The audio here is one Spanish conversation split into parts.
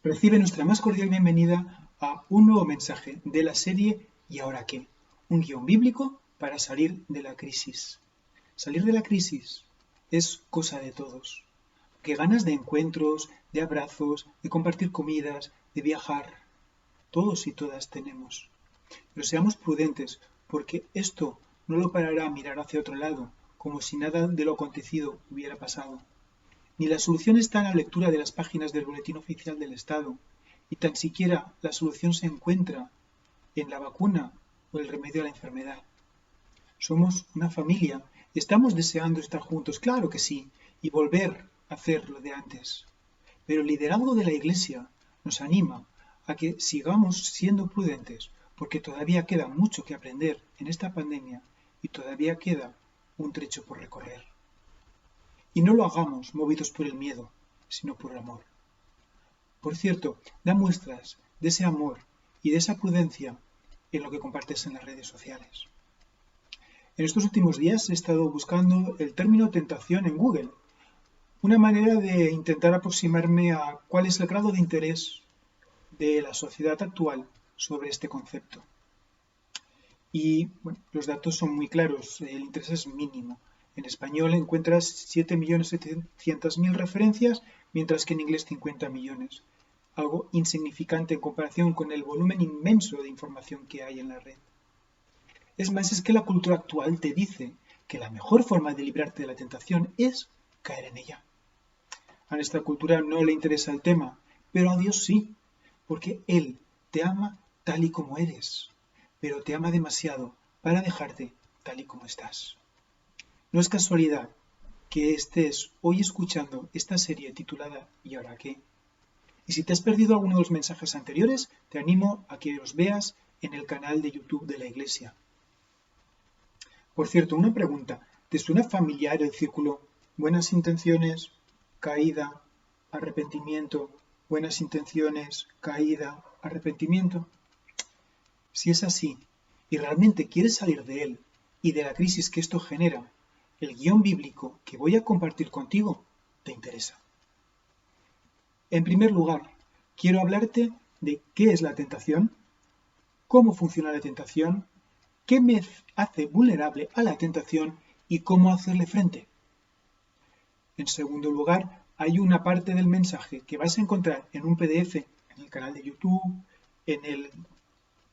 Recibe nuestra más cordial bienvenida a un nuevo mensaje de la serie ¿Y ahora qué? Un guión bíblico para salir de la crisis. Salir de la crisis es cosa de todos. Que ganas de encuentros, de abrazos, de compartir comidas, de viajar. Todos y todas tenemos. Pero seamos prudentes, porque esto no lo parará a mirar hacia otro lado, como si nada de lo acontecido hubiera pasado. Ni la solución está en la lectura de las páginas del Boletín Oficial del Estado, y tan siquiera la solución se encuentra en la vacuna o el remedio a la enfermedad. Somos una familia y estamos deseando estar juntos, claro que sí, y volver a hacer lo de antes. Pero el liderazgo de la Iglesia nos anima a que sigamos siendo prudentes, porque todavía queda mucho que aprender en esta pandemia y todavía queda un trecho por recorrer. Y no lo hagamos movidos por el miedo, sino por el amor. Por cierto, da muestras de ese amor y de esa prudencia en lo que compartes en las redes sociales. En estos últimos días he estado buscando el término tentación en Google, una manera de intentar aproximarme a cuál es el grado de interés de la sociedad actual sobre este concepto. Y bueno, los datos son muy claros, el interés es mínimo. En español encuentras 7.700.000 referencias, mientras que en inglés 50 millones. Algo insignificante en comparación con el volumen inmenso de información que hay en la red. Es más, es que la cultura actual te dice que la mejor forma de librarte de la tentación es caer en ella. A nuestra cultura no le interesa el tema, pero a Dios sí, porque Él te ama tal y como eres, pero te ama demasiado para dejarte tal y como estás. No es casualidad que estés hoy escuchando esta serie titulada ¿Y ahora qué? Y si te has perdido alguno de los mensajes anteriores, te animo a que los veas en el canal de YouTube de la Iglesia. Por cierto, una pregunta. ¿Te suena familiar el círculo buenas intenciones, caída, arrepentimiento, buenas intenciones, caída, arrepentimiento? Si es así, y realmente quieres salir de él y de la crisis que esto genera, el guión bíblico que voy a compartir contigo te interesa. En primer lugar, quiero hablarte de qué es la tentación, cómo funciona la tentación, qué me hace vulnerable a la tentación y cómo hacerle frente. En segundo lugar, hay una parte del mensaje que vas a encontrar en un PDF en el canal de YouTube, en el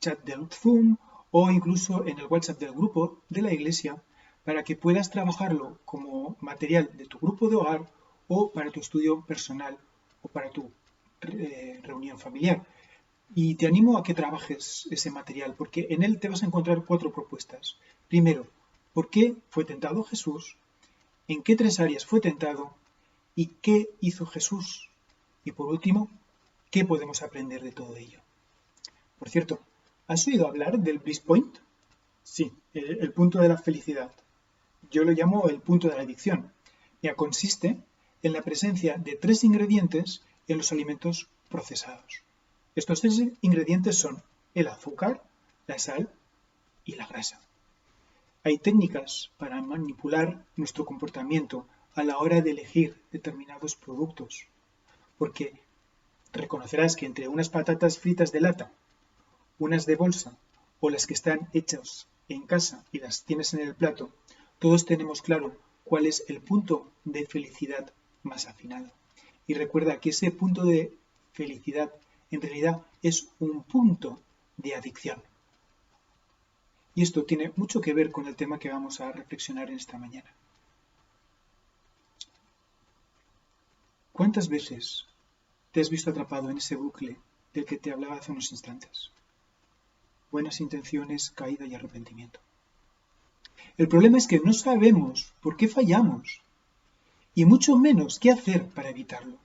chat del Zoom o incluso en el WhatsApp del grupo de la Iglesia para que puedas trabajarlo como material de tu grupo de hogar o para tu estudio personal o para tu reunión familiar. Y te animo a que trabajes ese material porque en él te vas a encontrar 4 propuestas. Primero, ¿por qué fue tentado Jesús? ¿En qué 3 áreas fue tentado? ¿Y qué hizo Jesús? Y por último, ¿qué podemos aprender de todo ello? Por cierto, ¿has oído hablar del Bliss Point? Sí, el punto de la felicidad. Yo lo llamo el punto de la adicción. Ya consiste en la presencia de 3 ingredientes en los alimentos procesados. Estos 3 ingredientes son el azúcar, la sal y la grasa. Hay técnicas para manipular nuestro comportamiento a la hora de elegir determinados productos, porque reconocerás que entre unas patatas fritas de lata, unas de bolsa o las que están hechas en casa y las tienes en el plato, todos tenemos claro cuál es el punto de felicidad más afinado. Y recuerda que ese punto de felicidad en realidad es un punto de adicción. Y esto tiene mucho que ver con el tema que vamos a reflexionar en esta mañana. ¿Cuántas veces te has visto atrapado en ese bucle del que te hablaba hace unos instantes? Buenas intenciones, caída y arrepentimiento. El problema es que no sabemos por qué fallamos y mucho menos qué hacer para evitarlo.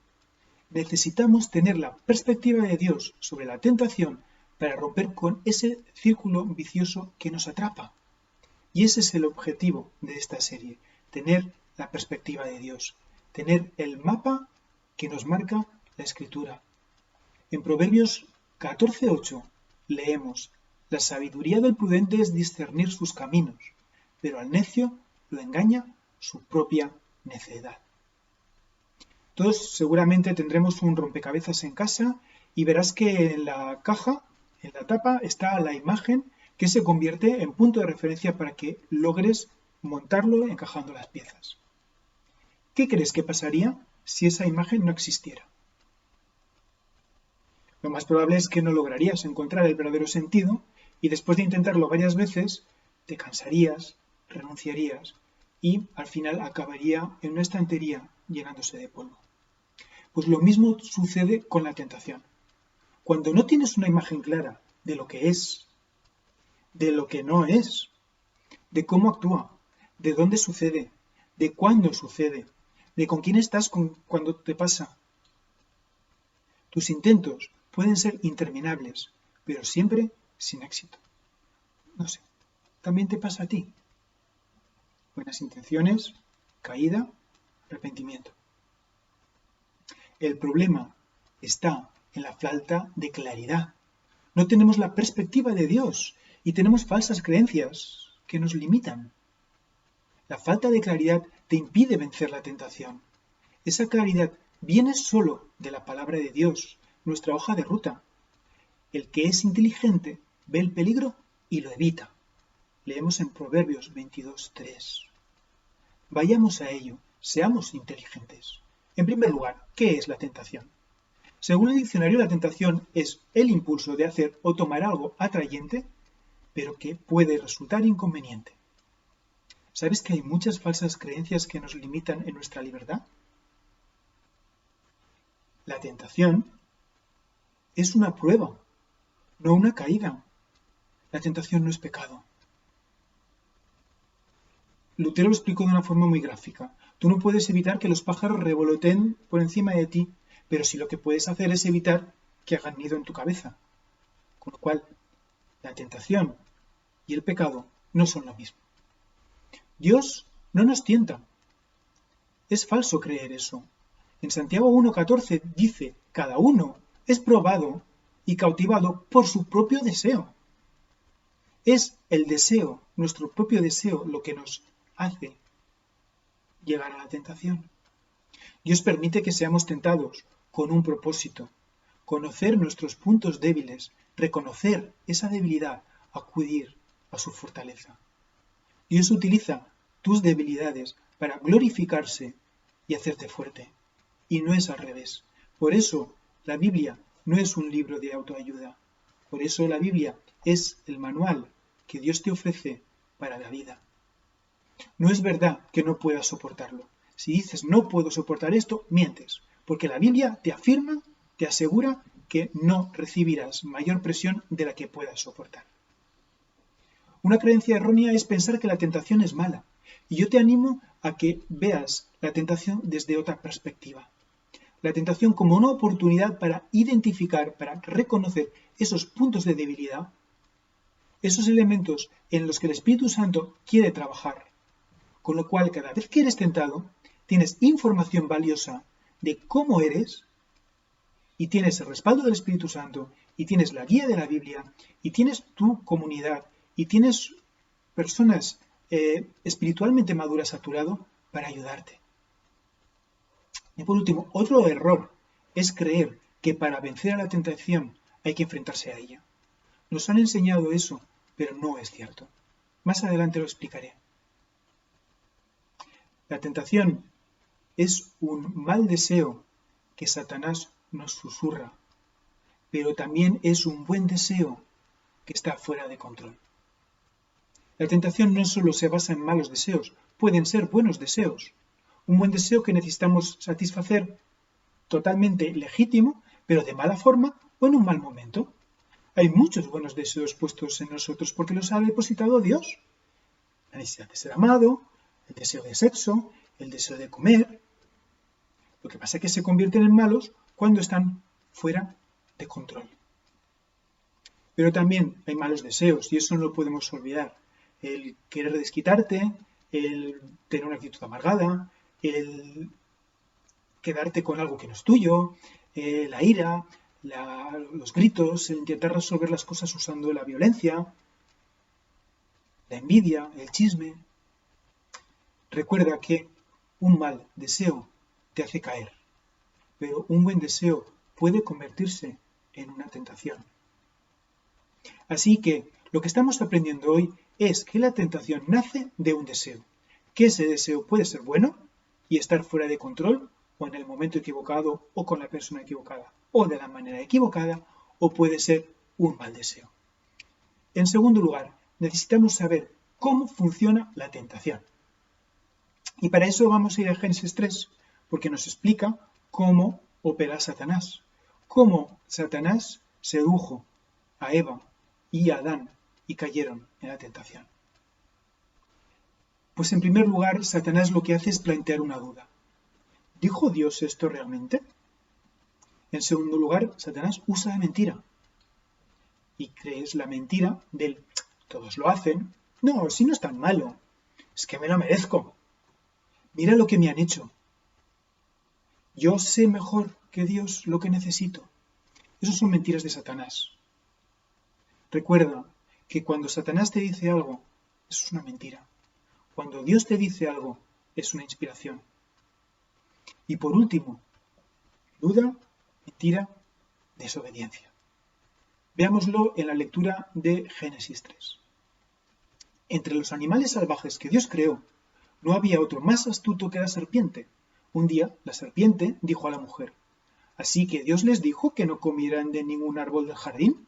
Necesitamos tener la perspectiva de Dios sobre la tentación para romper con ese círculo vicioso que nos atrapa. Y ese es el objetivo de esta serie, tener la perspectiva de Dios, tener el mapa que nos marca la Escritura. En Proverbios 14:8 leemos: la sabiduría del prudente es discernir sus caminos, pero al necio lo engaña su propia necedad. Todos seguramente tendremos un rompecabezas en casa y verás que en la caja, en la tapa, está la imagen que se convierte en punto de referencia para que logres montarlo encajando las piezas. ¿Qué crees que pasaría si esa imagen no existiera? Lo más probable es que no lograrías encontrar el verdadero sentido y después de intentarlo varias veces, te cansarías, renunciarías y al final acabaría en una estantería llenándose de polvo. Pues lo mismo sucede con la tentación. Cuando no tienes una imagen clara de lo que es, de lo que no es, de cómo actúa, de dónde sucede, de cuándo sucede, de con quién estás cuando te pasa. Tus intentos pueden ser interminables, pero siempre sin éxito. No sé, ¿también te pasa a ti? Buenas intenciones, caída, arrepentimiento. El problema está en la falta de claridad. No tenemos la perspectiva de Dios y tenemos falsas creencias que nos limitan. La falta de claridad te impide vencer la tentación. Esa claridad viene solo de la palabra de Dios, nuestra hoja de ruta. El que es inteligente ve el peligro y lo evita. Leemos en Proverbios 22:3. Vayamos a ello, seamos inteligentes. En primer lugar, ¿qué es la tentación? Según el diccionario, la tentación es el impulso de hacer o tomar algo atrayente, pero que puede resultar inconveniente. ¿Sabes que hay muchas falsas creencias que nos limitan en nuestra libertad? La tentación es una prueba, no una caída. La tentación no es pecado. Lutero lo explicó de una forma muy gráfica. Tú no puedes evitar que los pájaros revoloteen por encima de ti, pero sí lo que puedes hacer es evitar que hagan nido en tu cabeza. Con lo cual, la tentación y el pecado no son lo mismo. Dios no nos tienta. Es falso creer eso. En Santiago 1:14 dice, cada uno es probado y cautivado por su propio deseo. Es el deseo, nuestro propio deseo, lo que nos hace llegar a la tentación. Dios permite que seamos tentados con un propósito, conocer nuestros puntos débiles, reconocer esa debilidad, acudir a su fortaleza. Dios utiliza tus debilidades para glorificarse y hacerte fuerte. Y no es al revés. Por eso la Biblia no es un libro de autoayuda. Por eso la Biblia es el manual que Dios te ofrece para la vida. No es verdad que no puedas soportarlo. Si dices no puedo soportar esto, mientes. Porque la Biblia te afirma, te asegura que no recibirás mayor presión de la que puedas soportar. Una creencia errónea es pensar que la tentación es mala. Y yo te animo a que veas la tentación desde otra perspectiva. La tentación como una oportunidad para identificar, para reconocer esos puntos de debilidad, esos elementos en los que el Espíritu Santo quiere trabajar. Con lo cual, cada vez que eres tentado, tienes información valiosa de cómo eres y tienes el respaldo del Espíritu Santo y tienes la guía de la Biblia y tienes tu comunidad y tienes personas espiritualmente maduras a tu lado para ayudarte. Y por último, otro error es creer que para vencer a la tentación hay que enfrentarse a ella. Nos han enseñado eso, pero no es cierto. Más adelante lo explicaré. La tentación es un mal deseo que Satanás nos susurra, pero también es un buen deseo que está fuera de control. La tentación no solo se basa en malos deseos, pueden ser buenos deseos. Un buen deseo que necesitamos satisfacer totalmente legítimo, pero de mala forma o en un mal momento. Hay muchos buenos deseos puestos en nosotros porque los ha depositado Dios. La necesidad de ser amado, el deseo de sexo, el deseo de comer. Lo que pasa es que se convierten en malos cuando están fuera de control. Pero también hay malos deseos y eso no lo podemos olvidar. El querer desquitarte, el tener una actitud amargada, el quedarte con algo que no es tuyo, la ira, los gritos, el intentar resolver las cosas usando la violencia, la envidia, el chisme. Recuerda que un mal deseo te hace caer, pero un buen deseo puede convertirse en una tentación. Así que lo que estamos aprendiendo hoy es que la tentación nace de un deseo, que ese deseo puede ser bueno y estar fuera de control, o en el momento equivocado, o con la persona equivocada, o de la manera equivocada, o puede ser un mal deseo. En segundo lugar, necesitamos saber cómo funciona la tentación. Y para eso vamos a ir a Génesis 3, porque nos explica cómo opera Satanás, cómo Satanás sedujo a Eva y a Adán y cayeron en la tentación. Pues en primer lugar, Satanás lo que hace es plantear una duda. ¿Dijo Dios esto realmente? En segundo lugar, Satanás usa la mentira. Y crees la mentira del todos lo hacen. No, si no es tan malo. Es que me lo merezco. Mira lo que me han hecho. Yo sé mejor que Dios lo que necesito. Esas son mentiras de Satanás. Recuerda que cuando Satanás te dice algo, eso es una mentira. Cuando Dios te dice algo, es una inspiración. Y por último, duda, mentira, desobediencia. Veámoslo en la lectura de Génesis 3. Entre los animales salvajes que Dios creó, no había otro más astuto que la serpiente. Un día, la serpiente dijo a la mujer, ¿así que Dios les dijo que no comieran de ningún árbol del jardín?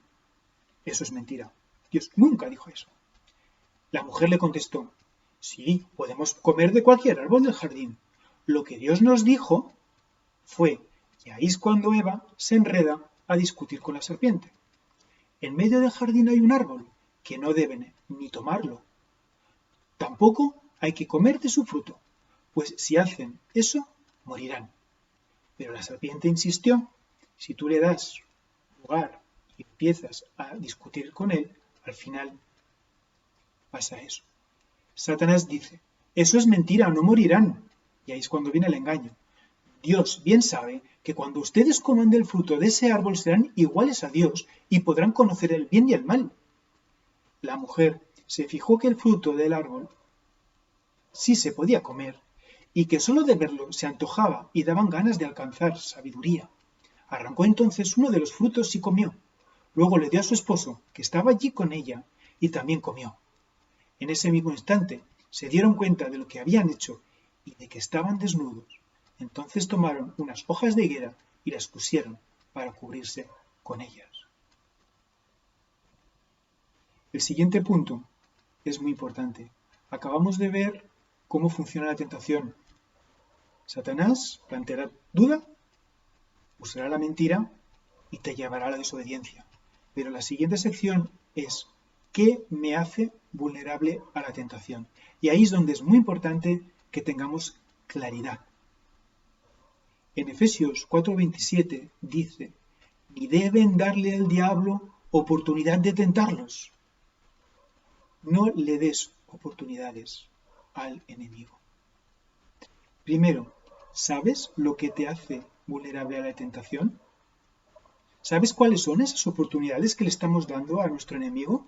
Eso es mentira. Dios nunca dijo eso. La mujer le contestó, sí, podemos comer de cualquier árbol del jardín. Lo que Dios nos dijo fue, y ahí es cuando Eva se enreda a discutir con la serpiente. En medio del jardín hay un árbol que no deben ni tomarlo. Tampoco hay que comer de su fruto, pues si hacen eso, morirán. Pero la serpiente insistió, si tú le das lugar y empiezas a discutir con él, al final pasa eso. Satanás dice, eso es mentira, no morirán. Y ahí es cuando viene el engaño. Dios bien sabe que cuando ustedes coman del fruto de ese árbol serán iguales a Dios y podrán conocer el bien y el mal. La mujer se fijó que el fruto del árbol sí se podía comer y que solo de verlo se antojaba y daban ganas de alcanzar sabiduría. Arrancó entonces uno de los frutos y comió. Luego le dio a su esposo, que estaba allí con ella, y también comió. En ese mismo instante se dieron cuenta de lo que habían hecho y de que estaban desnudos. Entonces tomaron unas hojas de higuera y las pusieron para cubrirse con ellas. El siguiente punto es muy importante. Acabamos de ver cómo funciona la tentación. Satanás planteará duda, usará la mentira y te llevará a la desobediencia. Pero la siguiente sección es ¿qué me hace vulnerable a la tentación? Y ahí es donde es muy importante que tengamos claridad. En Efesios 4:27 dice, ni deben darle al diablo oportunidad de tentarlos. No le des oportunidades al enemigo. Primero, ¿sabes lo que te hace vulnerable a la tentación? ¿Sabes cuáles son esas oportunidades que le estamos dando a nuestro enemigo?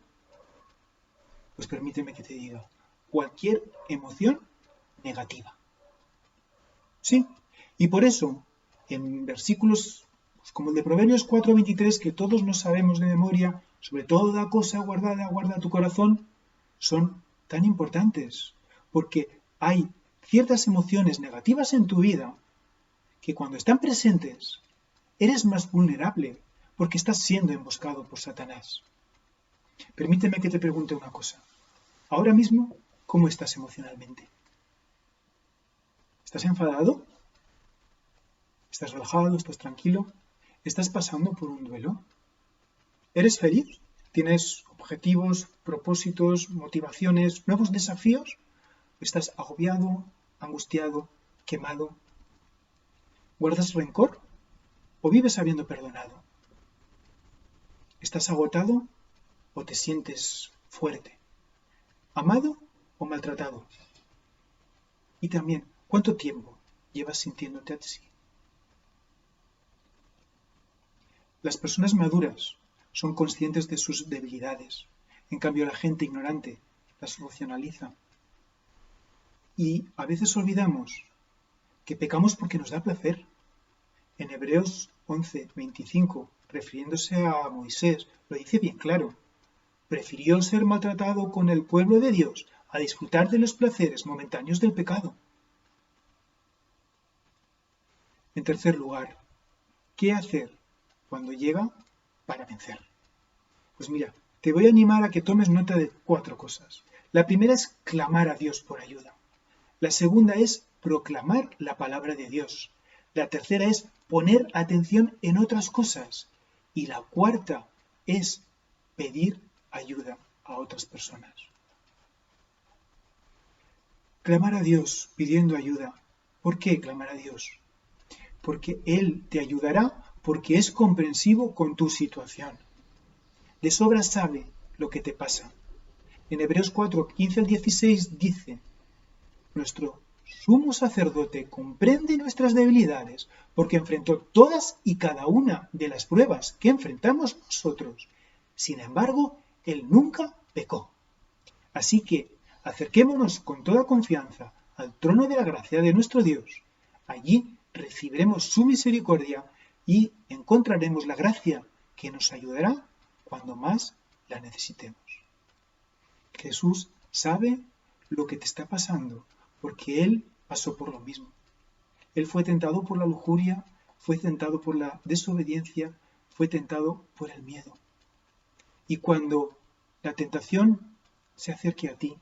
Pues permíteme que te diga, cualquier emoción negativa. Sí, y por eso, en versículos como el de Proverbios 4:23, que todos nos sabemos de memoria, sobre toda cosa guardada, guarda tu corazón, son tan importantes, porque hay ciertas emociones negativas en tu vida que cuando están presentes, eres más vulnerable porque estás siendo emboscado por Satanás. Permíteme que te pregunte una cosa. Ahora mismo, ¿cómo estás emocionalmente? ¿Estás enfadado? ¿Estás relajado? ¿Estás tranquilo? ¿Estás pasando por un duelo? ¿Eres feliz? ¿Tienes objetivos, propósitos, motivaciones, nuevos desafíos? ¿Estás agobiado, angustiado, quemado? ¿Guardas rencor? ¿O vives habiendo perdonado? ¿Estás agotado o te sientes fuerte? ¿Amado o maltratado? Y también, ¿cuánto tiempo llevas sintiéndote así? Las personas maduras son conscientes de sus debilidades. En cambio, la gente ignorante las racionaliza. Y a veces olvidamos que pecamos porque nos da placer. En Hebreos 11:25 refiriéndose a Moisés, lo dice bien claro. Prefirió ser maltratado con el pueblo de Dios a disfrutar de los placeres momentáneos del pecado. En tercer lugar, ¿qué hacer cuando llega para vencer? Pues mira, te voy a animar a que tomes nota de 4 cosas. La primera es clamar a Dios por ayuda. La segunda es proclamar la palabra de Dios. La tercera es poner atención en otras cosas. Y la cuarta es pedir ayuda a otras personas. Clamar a Dios pidiendo ayuda. ¿Por qué clamar a Dios? Porque Él te ayudará porque es comprensivo con tu situación. De sobra sabe lo que te pasa. En Hebreos 4, 15 al 16 dice: nuestro sumo sacerdote comprende nuestras debilidades porque enfrentó todas y cada una de las pruebas que enfrentamos nosotros. Sin embargo, Él nunca pecó. Así que acerquémonos con toda confianza al trono de la gracia de nuestro Dios. Allí recibiremos su misericordia y encontraremos la gracia que nos ayudará cuando más la necesitemos. Jesús sabe lo que te está pasando porque Él pasó por lo mismo. Él fue tentado por la lujuria, fue tentado por la desobediencia, fue tentado por el miedo. Y cuando la tentación se acerque a ti,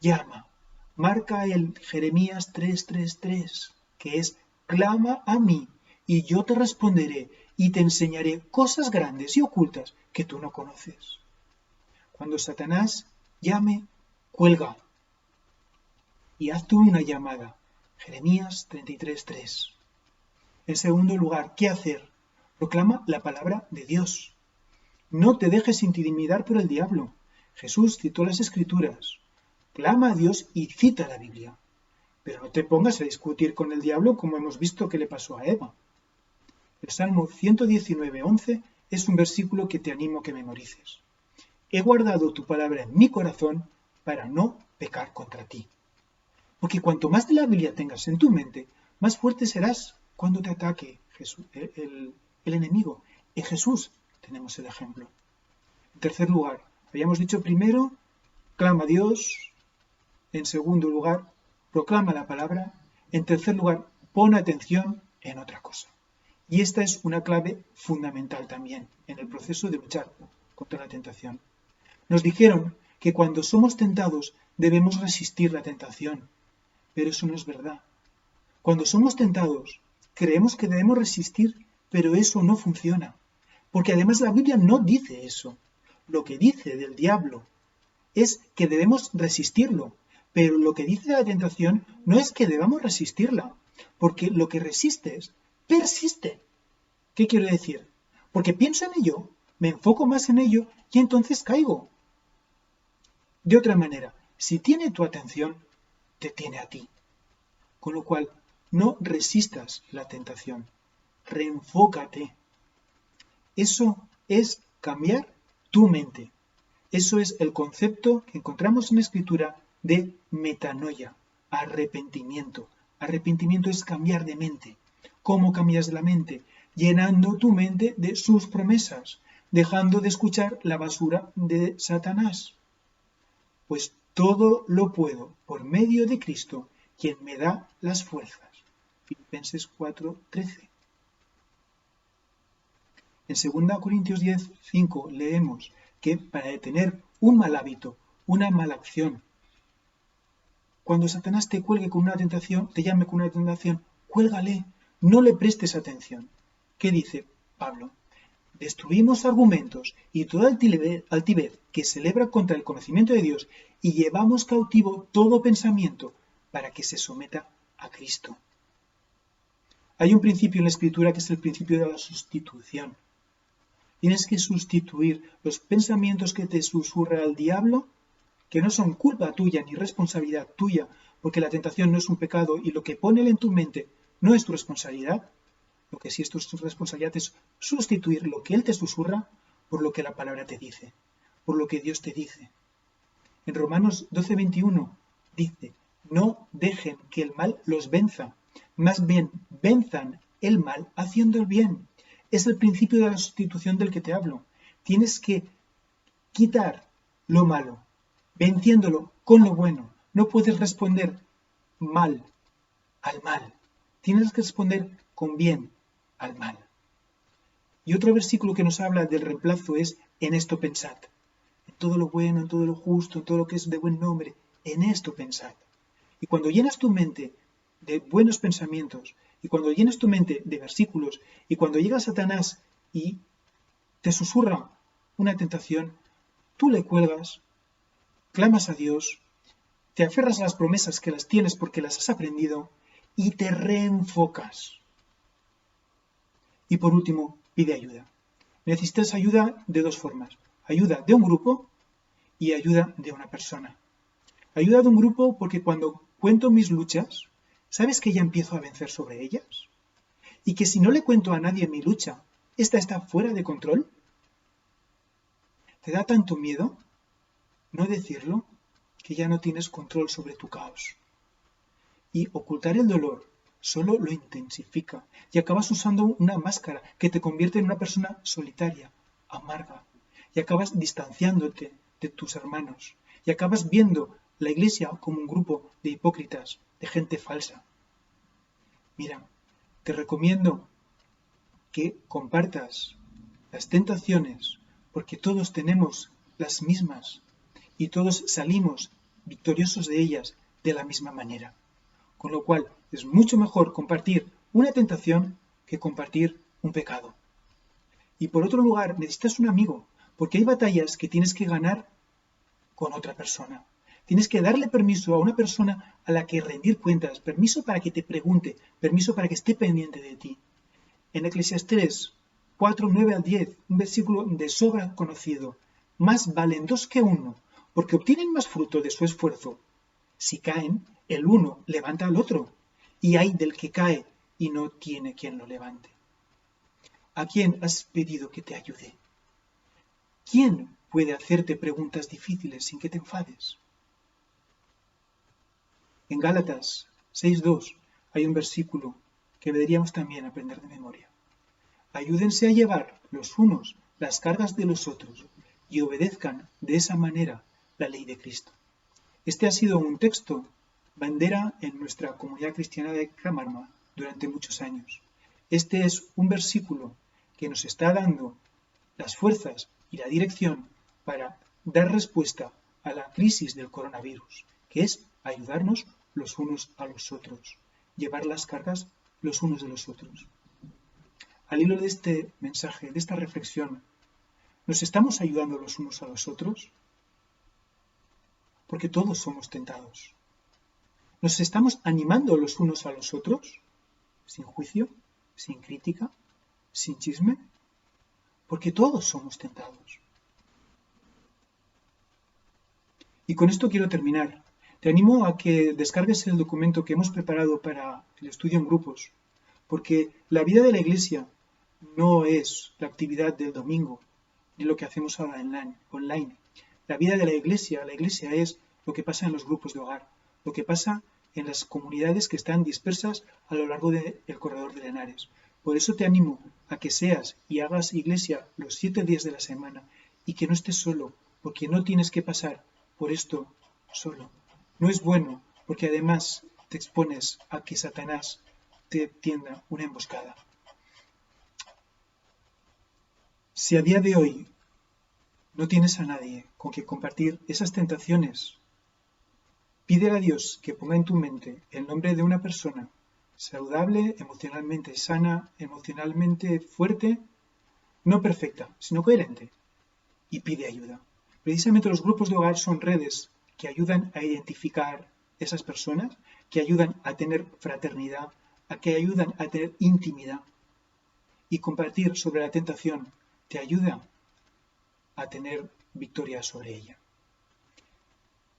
llama, marca el Jeremías 3:3:3, que es: clama a mí y yo te responderé y te enseñaré cosas grandes y ocultas que tú no conoces. Cuando Satanás llame, cuelga y haz tú una llamada. Jeremías 33:3. En segundo lugar, ¿qué hacer? Proclama la palabra de Dios. No te dejes intimidar por el diablo. Jesús citó las Escrituras. Clama a Dios y cita la Biblia. Pero no te pongas a discutir con el diablo como hemos visto que le pasó a Eva. El Salmo 119:11 es un versículo que te animo a que memorices. He guardado tu palabra en mi corazón para no pecar contra ti. Porque cuanto más de la Biblia tengas en tu mente, más fuerte serás cuando te ataque el enemigo. En Jesús tenemos el ejemplo. En tercer lugar, habíamos dicho primero, clama a Dios. En segundo lugar, proclama la palabra. En tercer lugar, pon atención en otra cosa. Y esta es una clave fundamental también en el proceso de luchar contra la tentación. Nos dijeron que cuando somos tentados debemos resistir la tentación, pero eso no es verdad. Cuando somos tentados, creemos que debemos resistir, pero eso no funciona, porque además la Biblia no dice eso. Lo que dice del diablo es que debemos resistirlo, pero lo que dice de la tentación no es que debamos resistirla, porque lo que resistes persiste. ¿Qué quiero decir? Porque pienso en ello, me enfoco más en ello y entonces caigo. De otra manera, si tiene tu atención, te tiene a ti. Con lo cual, no resistas la tentación, reenfócate. Eso es cambiar tu mente. Eso es el concepto que encontramos en la Escritura de metanoia, arrepentimiento. Arrepentimiento es cambiar de mente. ¿Cómo cambias la mente? Llenando tu mente de sus promesas, dejando de escuchar la basura de Satanás. Pues todo lo puedo por medio de Cristo, quien me da las fuerzas. Filipenses 4:13. En 2 Corintios 10:5 leemos que para detener un mal hábito, una mala acción, cuando Satanás te cuelgue con una tentación, te llame con una tentación, cuélgale, no le prestes atención. ¿Qué dice Pablo? Destruimos argumentos y toda altivez que se eleva contra el conocimiento de Dios y llevamos cautivo todo pensamiento para que se someta a Cristo. Hay un principio en la Escritura que es el principio de la sustitución. Tienes que sustituir los pensamientos que te susurra el diablo, que no son culpa tuya ni responsabilidad tuya, porque la tentación no es un pecado y lo que pone él en tu mente no es tu responsabilidad. Lo que sí es tu responsabilidad es sustituir lo que él te susurra por lo que la palabra te dice, por lo que Dios te dice. En Romanos 12:21 dice: no dejen que el mal los venza, más bien venzan el mal haciendo el bien. Es el principio de la sustitución del que te hablo. Tienes que quitar lo malo, venciéndolo con lo bueno. No puedes responder mal al mal. Tienes que responder con bien al mal. Y otro versículo que nos habla del reemplazo es: en esto pensad. En todo lo bueno, en todo lo justo, en todo lo que es de buen nombre, en esto pensad. Y cuando llenas tu mente de buenos pensamientos, y cuando llenas tu mente de versículos, y cuando llega Satanás y te susurra una tentación, tú le cuelgas, clamas a Dios, te aferras a las promesas que las tienes porque las has aprendido y te reenfocas. Y por último, pide ayuda. Necesitas ayuda de dos formas: ayuda de un grupo y ayuda de una persona. Ayuda de un grupo porque cuando cuento mis luchas, ¿sabes que ya empiezo a vencer sobre ellas? Y que si no le cuento a nadie mi lucha, ¿esta está fuera de control? ¿Te da tanto miedo no decirlo que ya no tienes control sobre tu caos? Y ocultar el dolor solo lo intensifica y acabas usando una máscara que te convierte en una persona solitaria, amarga, y acabas distanciándote de tus hermanos y acabas viendo la iglesia como un grupo de hipócritas, de gente falsa. Mira, te recomiendo que compartas las tentaciones, porque todos tenemos las mismas y todos salimos victoriosos de ellas de la misma manera. Con lo cual es mucho mejor compartir una tentación que compartir un pecado. Y por otro lugar, necesitas un amigo, porque hay batallas que tienes que ganar con otra persona. Tienes que darle permiso a una persona a la que rendir cuentas, permiso para que te pregunte, permiso para que esté pendiente de ti. En Eclesiastés 4, 9 al 10, un versículo de sobra conocido: más valen dos que uno, porque obtienen más fruto de su esfuerzo. Si caen, el uno levanta al otro, y hay del que cae y no tiene quien lo levante. ¿A quién has pedido que te ayude? ¿Quién puede hacerte preguntas difíciles sin que te enfades? En Gálatas 6:2 hay un versículo que deberíamos también aprender de memoria. Ayúdense a llevar los unos las cargas de los otros y obedezcan de esa manera la ley de Cristo. Este ha sido un texto bandera en nuestra comunidad cristiana de Camarma durante muchos años. Este es un versículo que nos está dando las fuerzas y la dirección para dar respuesta a la crisis del coronavirus, que es ayudarnos los unos a los otros, llevar las cargas los unos de los otros. Al hilo de este mensaje, de esta reflexión, ¿nos estamos ayudando los unos a los otros? Porque todos somos tentados. ¿Nos estamos animando los unos a los otros? Sin juicio, sin crítica, sin chisme. Porque todos somos tentados. Y con esto quiero terminar. Te animo a que descargues el documento que hemos preparado para el estudio en grupos, porque la vida de la iglesia no es la actividad del domingo, ni lo que hacemos ahora online. La vida de la iglesia es lo que pasa en los grupos de hogar, lo que pasa en las comunidades que están dispersas a lo largo del corredor de Henares. Por eso te animo a que seas y hagas iglesia los 7 días de la semana y que no estés solo, porque no tienes que pasar por esto solo. No es bueno, porque además te expones a que Satanás te tienda una emboscada. Si a día de hoy no tienes a nadie con quien compartir esas tentaciones, pídele a Dios que ponga en tu mente el nombre de una persona saludable, emocionalmente sana, emocionalmente fuerte, no perfecta, sino coherente, y pide ayuda. Precisamente los grupos de hogar son redes que ayudan a identificar esas personas, que ayudan a tener fraternidad, que ayudan a tener intimidad, y compartir sobre la tentación te ayuda a tener victoria sobre ella.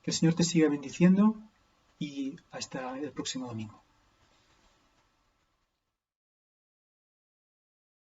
Que el Señor te siga bendiciendo y hasta el próximo domingo.